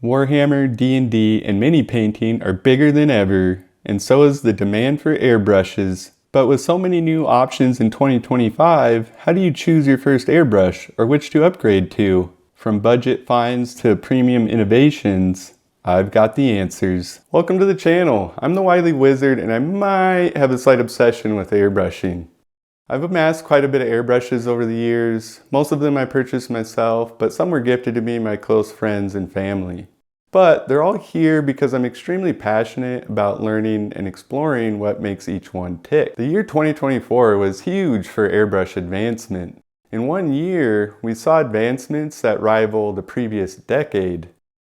Warhammer, D&D, and mini painting are bigger than ever, and so is the demand for airbrushes. But with so many new options in 2025, how do you choose your first airbrush or which to upgrade to? From budget finds to premium innovations, I've got the answers. Welcome to the channel. I'm the Wily Wizard, and I might have a slight obsession with airbrushing. I've amassed quite a bit of airbrushes over the years. Most of them I purchased myself, but some were gifted to me by close friends and family. But they're all here because I'm extremely passionate about learning and exploring what makes each one tick. The year 2024 was huge for airbrush advancement. In 1 year, we saw advancements that rival the previous decade.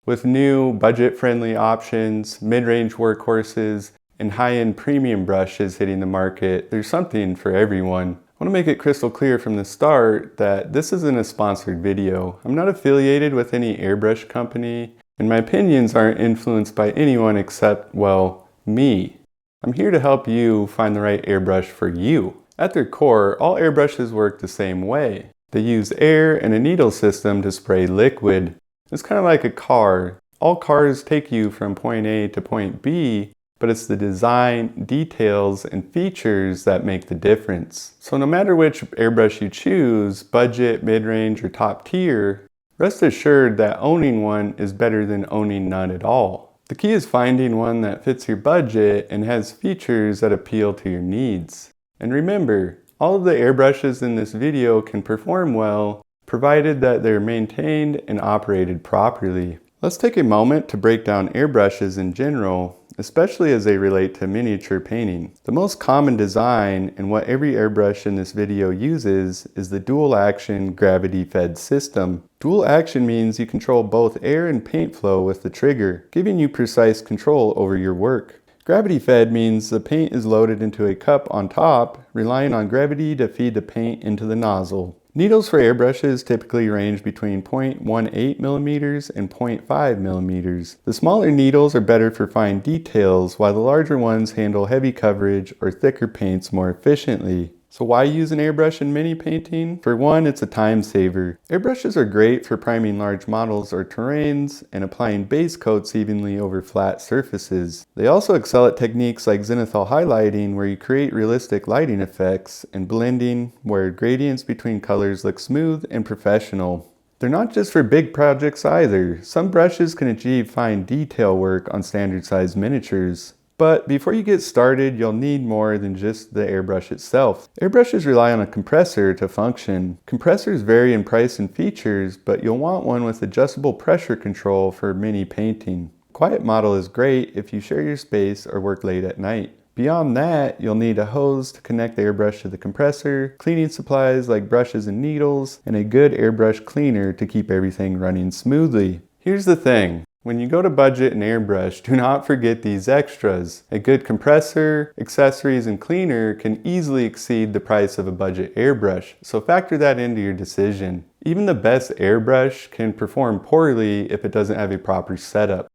With new budget-friendly options, mid-range workhorses, and high-end premium brushes hitting the market, there's something for everyone. I want to make it crystal clear from the start that this isn't a sponsored video. I'm not affiliated with any airbrush company, and my opinions aren't influenced by anyone except, well, me. I'm here to help you find the right airbrush for you. At their core, all airbrushes work the same way. They use air and a needle system to spray liquid. It's kind of like a car. All cars take you from point A to point B, but it's the design, details, and features that make the difference. So no matter which airbrush you choose, budget, mid-range, or top tier, rest assured that owning one is better than owning none at all. The key is finding one that fits your budget and has features that appeal to your needs. And remember, all of the airbrushes in this video can perform well, provided that they're maintained and operated properly. Let's take a moment to break down airbrushes in general, especially as they relate to miniature painting. The most common design and what every airbrush in this video uses is the dual action gravity fed system. Dual action means you control both air and paint flow with the trigger, giving you precise control over your work. Gravity fed means the paint is loaded into a cup on top, relying on gravity to feed the paint into the nozzle. Needles for airbrushes typically range between 0.18 millimeters and 0.5 millimeters. The smaller needles are better for fine details, while the larger ones handle heavy coverage or thicker paints more efficiently. So why use an airbrush in mini painting? For one, it's a time saver. Airbrushes are great for priming large models or terrains and applying base coats evenly over flat surfaces. They also excel at techniques like zenithal highlighting, where you create realistic lighting effects, and blending, where gradients between colors look smooth and professional. They're not just for big projects either. Some brushes can achieve fine detail work on standard-sized miniatures. But before you get started, you'll need more than just the airbrush itself. Airbrushes rely on a compressor to function. Compressors vary in price and features, but you'll want one with adjustable pressure control for mini painting. Quiet model is great if you share your space or work late at night. Beyond that, you'll need a hose to connect the airbrush to the compressor, cleaning supplies like brushes and needles, and a good airbrush cleaner to keep everything running smoothly. Here's the thing. When you go to budget and airbrush, do not forget these extras. A good compressor, accessories, and cleaner can easily exceed the price of a budget airbrush, so factor that into your decision. Even the best airbrush can perform poorly if it doesn't have a proper setup.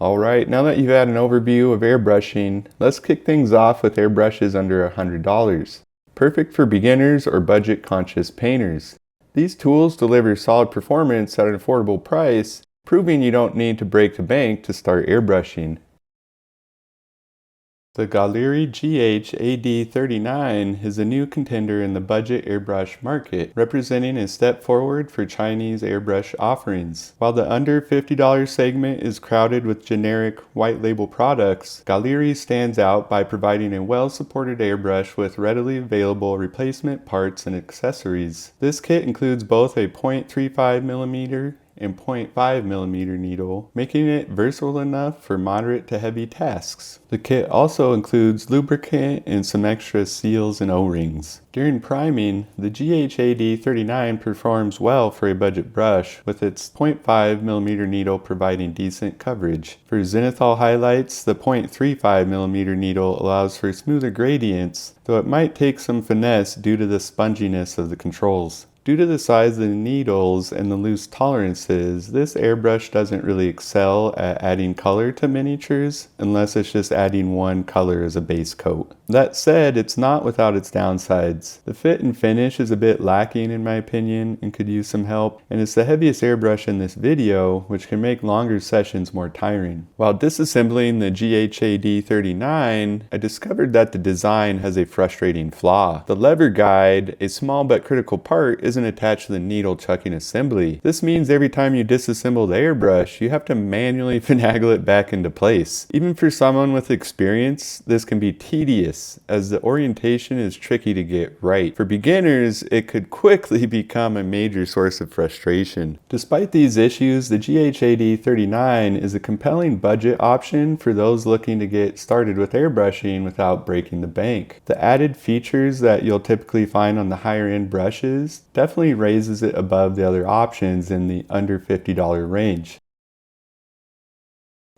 Alright, now that you've had an overview of airbrushing, let's kick things off with airbrushes under $100. Perfect for beginners or budget-conscious painters. These tools deliver solid performance at an affordable price, proving you don't need to break the bank to start airbrushing. The Gaahleri GHAD 39 is a new contender in the budget airbrush market, representing a step forward for Chinese airbrush offerings. While the under $50 segment is crowded with generic white label products, Gaahleri stands out by providing a well-supported airbrush with readily available replacement parts and accessories. This kit includes both a 0.35mm and 0.5mm needle, making it versatile enough for moderate to heavy tasks. The kit also includes lubricant and some extra seals and O-rings. During priming, the GHAD 39 performs well for a budget brush, with its 0.5mm needle providing decent coverage. For zenithal highlights, the 0.35mm needle allows for smoother gradients, though it might take some finesse due to the sponginess of the controls. Due to the size of the needles and the loose tolerances, this airbrush doesn't really excel at adding color to miniatures unless it's just adding one color as a base coat. That said, it's not without its downsides. The fit and finish is a bit lacking in my opinion and could use some help, and it's the heaviest airbrush in this video, which can make longer sessions more tiring. While disassembling the GHAD 39, I discovered that the design has a frustrating flaw. The lever guide, a small but critical part, isn't attached to the needle chucking assembly. This means every time you disassemble the airbrush, you have to manually finagle it back into place. Even for someone with experience, this can be tedious, as the orientation is tricky to get right. For beginners, it could quickly become a major source of frustration. Despite these issues, the GHAD 39 is a compelling budget option for those looking to get started with airbrushing without breaking the bank. The added features that you'll typically find on the higher end brushes definitely raises it above the other options in the under $50 range.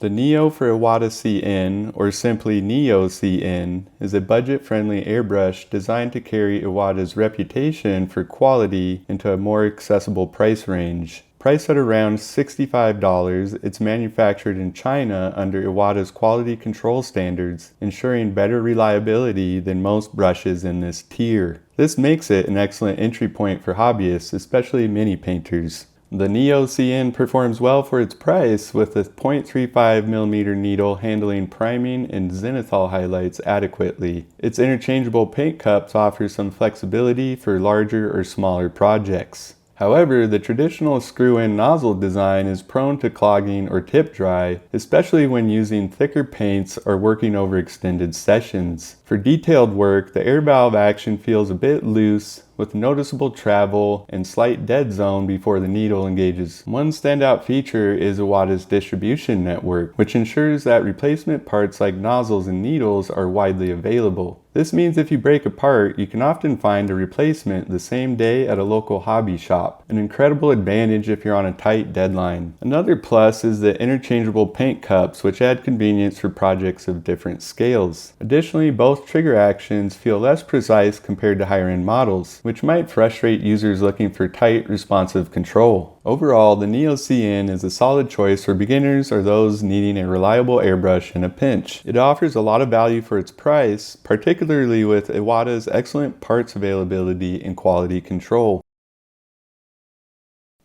The Neo for Iwata CN, or simply Neo CN, is a budget-friendly airbrush designed to carry Iwata's reputation for quality into a more accessible price range. Priced at around $65, it's manufactured in China under Iwata's quality control standards, ensuring better reliability than most brushes in this tier. This makes it an excellent entry point for hobbyists, especially mini painters. The Neo CN performs well for its price, with a 0.35mm needle handling priming and zenithal highlights adequately. Its interchangeable paint cups offer some flexibility for larger or smaller projects. However, the traditional screw-in nozzle design is prone to clogging or tip dry, especially when using thicker paints or working over extended sessions. For detailed work, the air valve action feels a bit loose, with noticeable travel and slight dead zone before the needle engages. One standout feature is Iwata's distribution network, which ensures that replacement parts like nozzles and needles are widely available. This means if you break a part, you can often find a replacement the same day at a local hobby shop, an incredible advantage if you're on a tight deadline. Another plus is the interchangeable paint cups, which add convenience for projects of different scales. Additionally, both trigger actions feel less precise compared to higher-end models, which might frustrate users looking for tight, responsive control. Overall, the Neo CN is a solid choice for beginners or those needing a reliable airbrush in a pinch. It offers a lot of value for its price, particularly with Iwata's excellent parts availability and quality control.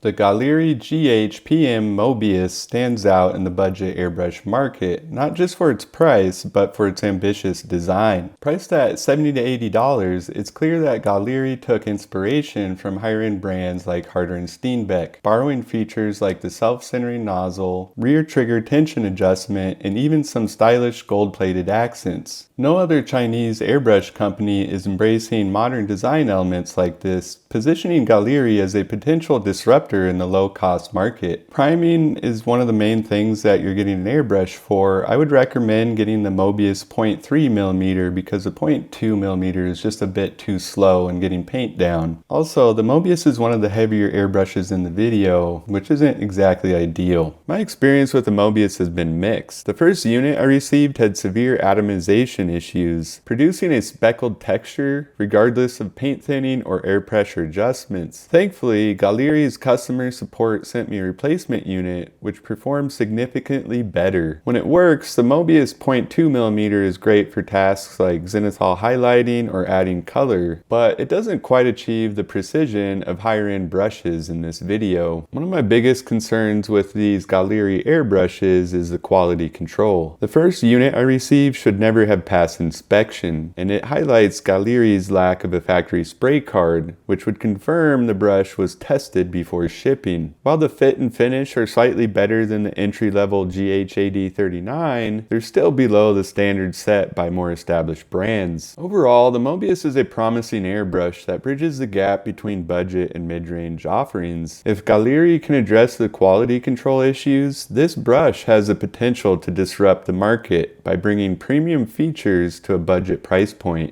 The Gaahleri GHPM Mobius stands out in the budget airbrush market, not just for its price, but for its ambitious design. Priced at $70 to $80, it's clear that Gaahleri took inspiration from higher-end brands like Harder and Steenbeck, borrowing features like the self-centering nozzle, rear trigger tension adjustment, and even some stylish gold-plated accents. No other Chinese airbrush company is embracing modern design elements like this, positioning Gaahleri as a potential disruptor in the low-cost market. Priming is one of the main things that you're getting an airbrush for. I would recommend getting the Mobius 0.3mm because the 0.2mm is just a bit too slow in getting paint down. Also, the Mobius is one of the heavier airbrushes in the video, which isn't exactly ideal. My experience with the Mobius has been mixed. The first unit I received had severe atomization issues, producing a speckled texture regardless of paint thinning or air pressure adjustments. Thankfully, Gaahleri customer support sent me a replacement unit, which performed significantly better. When it works, the Mobius 0.2mm is great for tasks like zenithal highlighting or adding color, but it doesn't quite achieve the precision of higher-end brushes in this video. One of my biggest concerns with these Gaahleri airbrushes is the quality control. The first unit I received should never have passed inspection, and it highlights Gahleri's lack of a factory spray card, which would confirm the brush was tested before shipping. While the fit and finish are slightly better than the entry-level GHAD 39, they're still below the standards set by more established brands. Overall, the Mobius is a promising airbrush that bridges the gap between budget and mid-range offerings. If Gaahleri can address the quality control issues, this brush has the potential to disrupt the market by bringing premium features to a budget price point.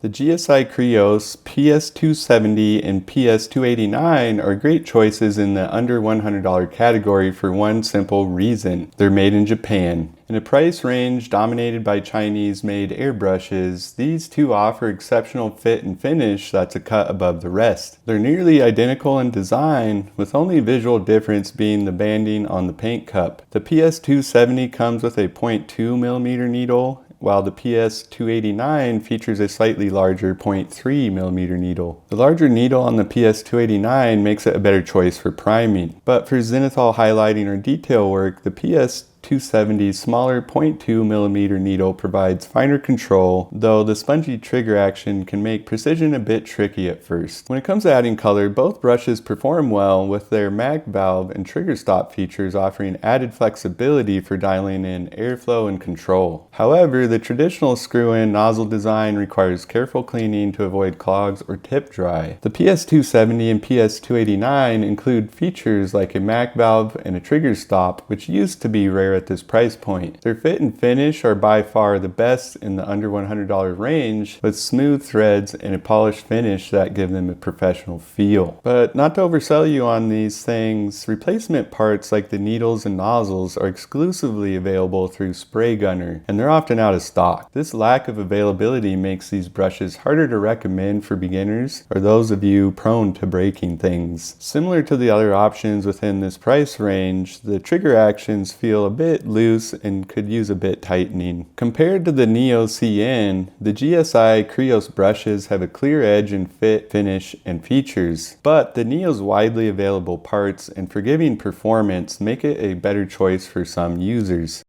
The GSI Creos PS-771 and PS-289 are great choices in the under $100 category for one simple reason. They're made in Japan. In a price range dominated by Chinese-made airbrushes, these two offer exceptional fit and finish that's a cut above the rest. They're nearly identical in design, with only visual difference being the banding on the paint cup. The PS-270 comes with a 0.2mm needle, while the PS-289 features a slightly larger 0.3mm needle. The larger needle on the PS-289 makes it a better choice for priming, but for zenithal highlighting or detail work, the PS-270's smaller 0.2mm needle provides finer control, though the spongy trigger action can make precision a bit tricky at first. When it comes to adding color, both brushes perform well with their mag valve and trigger stop features offering added flexibility for dialing in airflow and control. However, the traditional screw-in nozzle design requires careful cleaning to avoid clogs or tip dry. The PS-270 and PS-289 include features like a mag valve and a trigger stop, which used to be rare at this price point. Their fit and finish are by far the best in the under $100 range, with smooth threads and a polished finish that give them a professional feel. But not to oversell you on these things, replacement parts like the needles and nozzles are exclusively available through Spray Gunner, and they're often out of stock. This lack of availability makes these brushes harder to recommend for beginners or those of you prone to breaking things. Similar to the other options within this price range, the trigger actions feel a bit loose and could use a bit tightening. Compared to the Neo CN, the GSI Creos brushes have a clear edge in fit, finish, and features, but the Neo's widely available parts and forgiving performance make it a better choice for some users.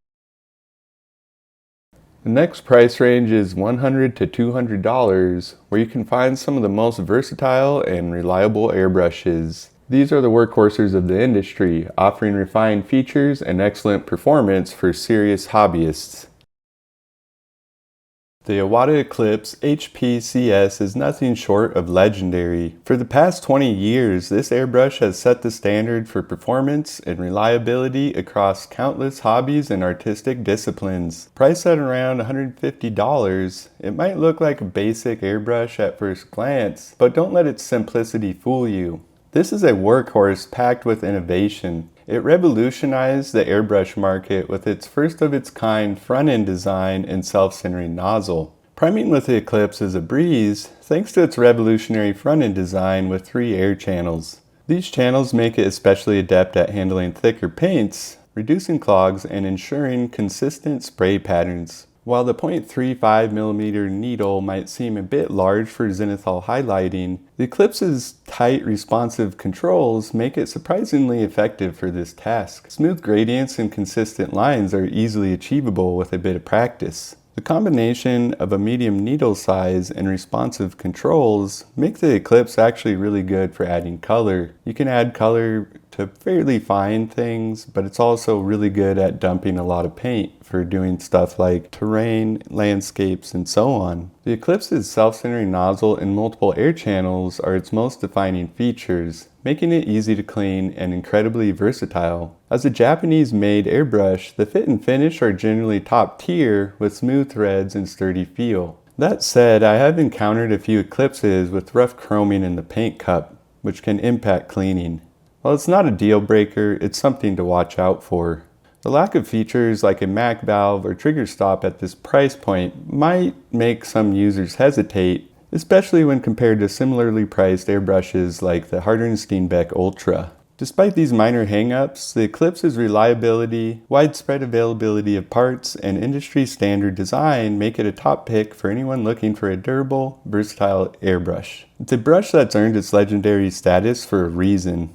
The next price range is $100 to $200, where you can find some of the most versatile and reliable airbrushes. These are the workhorses of the industry, offering refined features and excellent performance for serious hobbyists. The Iwata Eclipse HPCS is nothing short of legendary. For the past 20 years, this airbrush has set the standard for performance and reliability across countless hobbies and artistic disciplines. Priced at around $150, it might look like a basic airbrush at first glance, but don't let its simplicity fool you. This is a workhorse packed with innovation. It revolutionized the airbrush market with its first-of-its-kind front-end design and self-centering nozzle. Priming with the Eclipse is a breeze thanks to its revolutionary front-end design with 3 air channels. These channels make it especially adept at handling thicker paints, reducing clogs, and ensuring consistent spray patterns. While the 0.35mm needle might seem a bit large for zenithal highlighting, the Eclipse's tight, responsive controls make it surprisingly effective for this task. Smooth gradients and consistent lines are easily achievable with a bit of practice. The combination of a medium needle size and responsive controls make the Eclipse actually really good for adding color. You can add color to fairly fine things, but it's also really good at dumping a lot of paint for doing stuff like terrain, landscapes, and so on. The Eclipse's self-centering nozzle and multiple air channels are its most defining features, making it easy to clean and incredibly versatile. As a Japanese-made airbrush, the fit and finish are generally top tier with smooth threads and sturdy feel. That said, I have encountered a few Eclipses with rough chroming in the paint cup, which can impact cleaning. While it's not a deal breaker, it's something to watch out for. The lack of features like a mag valve or trigger stop at this price point might make some users hesitate, especially when compared to similarly priced airbrushes like the hardened Steenbeck Ultra. Despite these minor hang-ups, the Eclipse's reliability, widespread availability of parts, and industry-standard design make it a top pick for anyone looking for a durable, versatile airbrush. It's a brush that's earned its legendary status for a reason.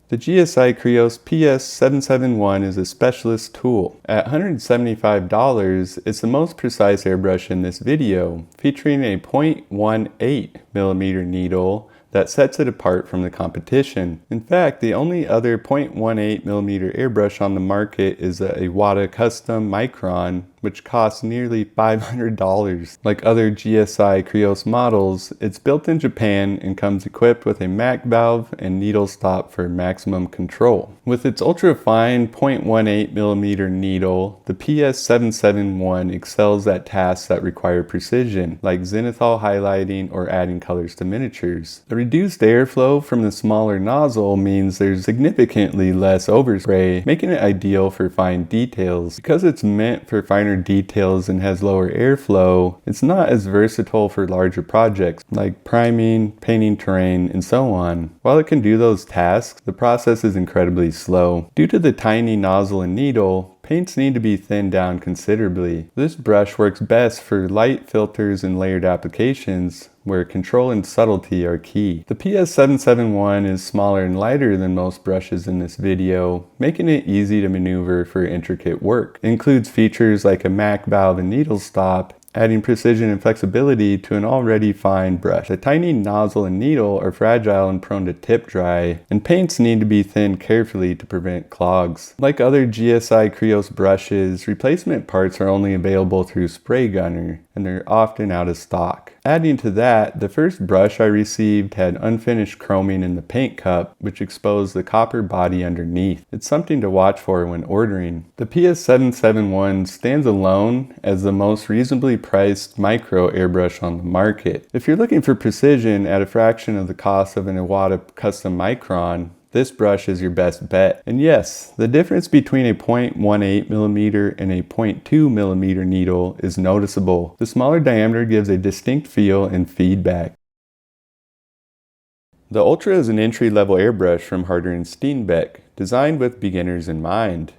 The GSI Creos PS-771 is a specialist tool. At $175, it's the most precise airbrush in this video, featuring a 0.18mm needle that sets it apart from the competition. In fact, the only other 0.18mm airbrush on the market is a Iwata Custom Micron, which costs nearly $500. Like other GSI Creos models, it's built in Japan and comes equipped with a mag valve and needle stop for maximum control. With its ultra-fine 0.18mm needle, the PS-771 excels at tasks that require precision, like zenithal highlighting or adding colors to miniatures. The reduced airflow from the smaller nozzle means there's significantly less overspray, making it ideal for fine details. Because it's meant for finer details and has lower airflow, it's not as versatile for larger projects like priming, painting terrain, and so on. While it can do those tasks, the process is incredibly slow. Due to the tiny nozzle and needle, paints need to be thinned down considerably. This brush works best for light filters and layered applications, where control and subtlety are key. The PS-771 is smaller and lighter than most brushes in this video, making it easy to maneuver for intricate work. It includes features like a MAC valve and needle stop, adding precision and flexibility to an already fine brush. The tiny nozzle and needle are fragile and prone to tip dry, and paints need to be thinned carefully to prevent clogs. Like other GSI Creos brushes, replacement parts are only available through Spray Gunner, and they're often out of stock. Adding to that, the first brush I received had unfinished chroming in the paint cup, which exposed the copper body underneath. It's something to watch for when ordering. The PS-771 stands alone as the most reasonably priced micro airbrush on the market. If you're looking for precision at a fraction of the cost of an Iwata custom Micron, this brush is your best bet. And yes, the difference between a 0.18mm and a 0.2mm needle is noticeable. The smaller diameter gives a distinct feel and feedback. The Ultra is an entry-level airbrush from Harder & Steenbeck, designed with beginners in mind.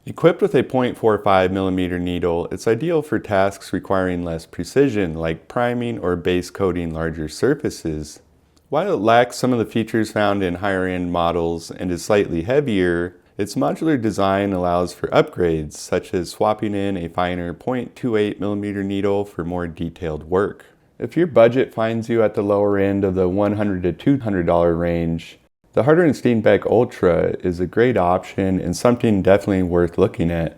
Equipped with a 0.45mm needle, it's ideal for tasks requiring less precision, like priming or base coating larger surfaces. While it lacks some of the features found in higher-end models and is slightly heavier, its modular design allows for upgrades, such as swapping in a finer 0.28mm needle for more detailed work. If your budget finds you at the lower end of the $100 to $200 range, the Harder & Steenbeck Ultra is a great option and something definitely worth looking at.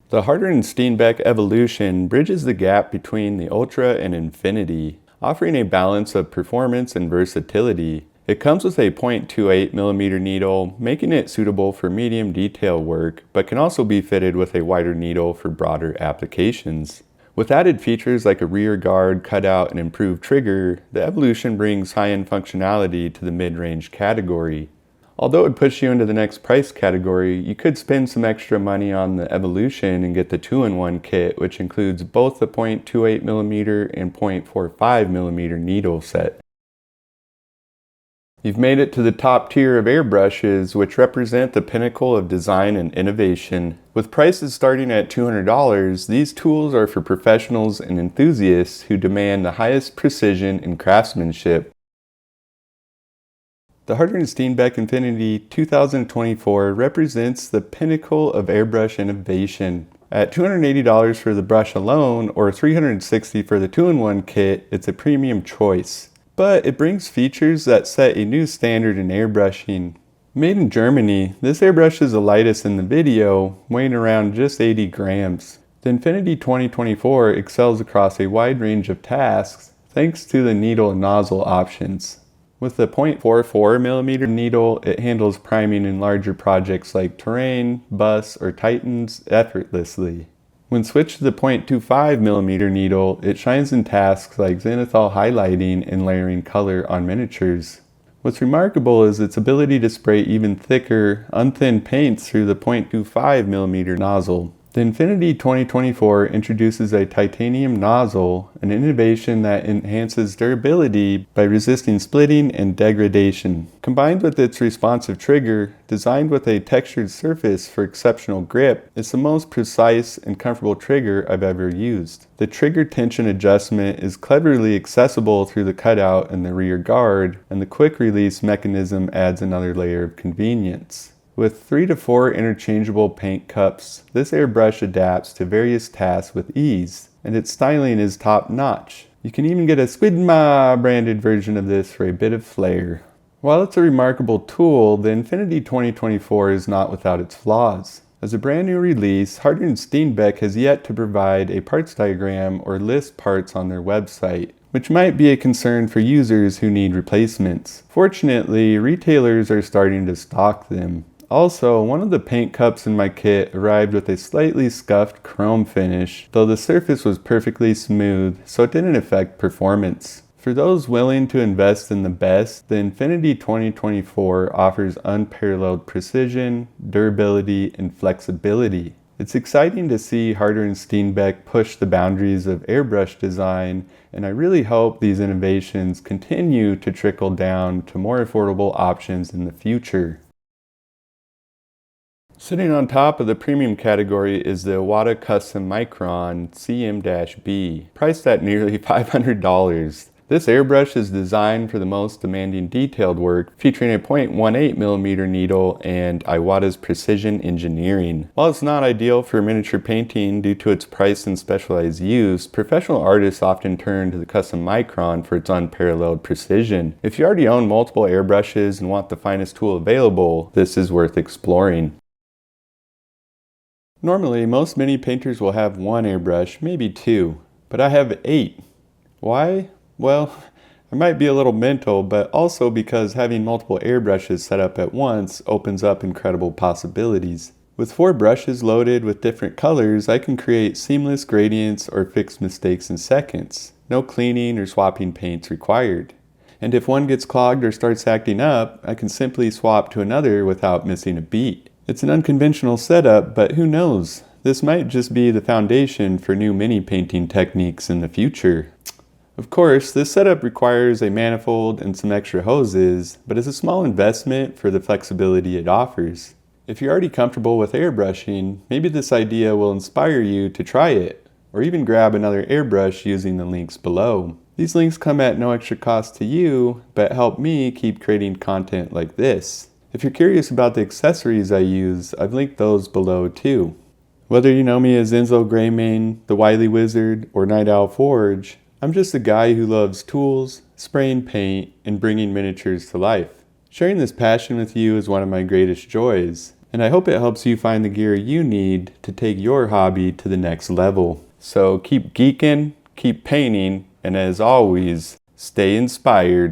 The Harder & Steenbeck Evolution bridges the gap between the Ultra and Infinity, offering a balance of performance and versatility. It comes with a 0.28mm needle, making it suitable for medium detail work, but can also be fitted with a wider needle for broader applications. With added features like a rear guard, cutout, and improved trigger, the Evolution brings high-end functionality to the mid-range category. Although it would push you into the next price category, you could spend some extra money on the Evolution and get the 2-in-1 kit, which includes both the 0.28mm and 0.45mm needle set. You've made it to the top tier of airbrushes, which represent the pinnacle of design and innovation. With prices starting at $200, these tools are for professionals and enthusiasts who demand the highest precision and craftsmanship. The Harder & Steenbeck Infinity 2024 represents the pinnacle of airbrush innovation. At $280 for the brush alone, or $360 for the 2-in-1 kit, it's a premium choice. But it brings features that set a new standard in airbrushing. Made in Germany, this airbrush is the lightest in the video, weighing around just 80 grams. The Infinity 2024 excels across a wide range of tasks thanks to the needle and nozzle options. With the 0.44mm needle, it handles priming in larger projects like terrain, bus, or titans effortlessly. When switched to the 0.25mm needle, it shines in tasks like zenithal highlighting and layering color on miniatures. What's remarkable is its ability to spray even thicker, unthinned paints through the 0.25mm nozzle. The Infinity 2024 introduces a titanium nozzle, an innovation that enhances durability by resisting splitting and degradation. Combined with its responsive trigger, designed with a textured surface for exceptional grip, it's the most precise and comfortable trigger I've ever used. The trigger tension adjustment is cleverly accessible through the cutout and the rear guard, and the quick release mechanism adds another layer of convenience. With 3 to 4 interchangeable paint cups, this airbrush adapts to various tasks with ease, and its styling is top-notch. You can even get a Squidma branded version of this for a bit of flair. While it's a remarkable tool, the Infinity 2024 is not without its flaws. As a brand new release, Harder & Steenbeck has yet to provide a parts diagram or list parts on their website, which might be a concern for users who need replacements. Fortunately, retailers are starting to stock them. Also, one of the paint cups in my kit arrived with a slightly scuffed chrome finish, though the surface was perfectly smooth, so it didn't affect performance. For those willing to invest in the best, the Infinity 2024 offers unparalleled precision, durability, and flexibility. It's exciting to see Harder & Steenbeck push the boundaries of airbrush design, and I really hope these innovations continue to trickle down to more affordable options in the future. Sitting on top of the premium category is the Iwata Custom Micron CM-B, priced at nearly $500. This airbrush is designed for the most demanding detailed work, featuring a 0.18mm needle and Iwata's precision engineering. While it's not ideal for miniature painting due to its price and specialized use, professional artists often turn to the Custom Micron for its unparalleled precision. If you already own multiple airbrushes and want the finest tool available, this is worth exploring. Normally, most mini painters will have one airbrush, maybe two, but I have 8. Why? Well, I might be a little mental, but also because having multiple airbrushes set up at once opens up incredible possibilities. With 4 brushes loaded with different colors, I can create seamless gradients or fix mistakes in seconds. No cleaning or swapping paints required. And if one gets clogged or starts acting up, I can simply swap to another without missing a beat. It's an unconventional setup, but who knows? This might just be the foundation for new mini painting techniques in the future. Of course, this setup requires a manifold and some extra hoses, but it's a small investment for the flexibility it offers. If you're already comfortable with airbrushing, maybe this idea will inspire you to try it, or even grab another airbrush using the links below. These links come at no extra cost to you, but help me keep creating content like this. If you're curious about the accessories I use, I've linked those below too. Whether you know me as Enzo Greymane, the Wily Wizard, or Night Owl Forge, I'm just a guy who loves tools, spraying paint, and bringing miniatures to life. Sharing this passion with you is one of my greatest joys, and I hope it helps you find the gear you need to take your hobby to the next level. So keep geeking, keep painting, and as always, stay inspired.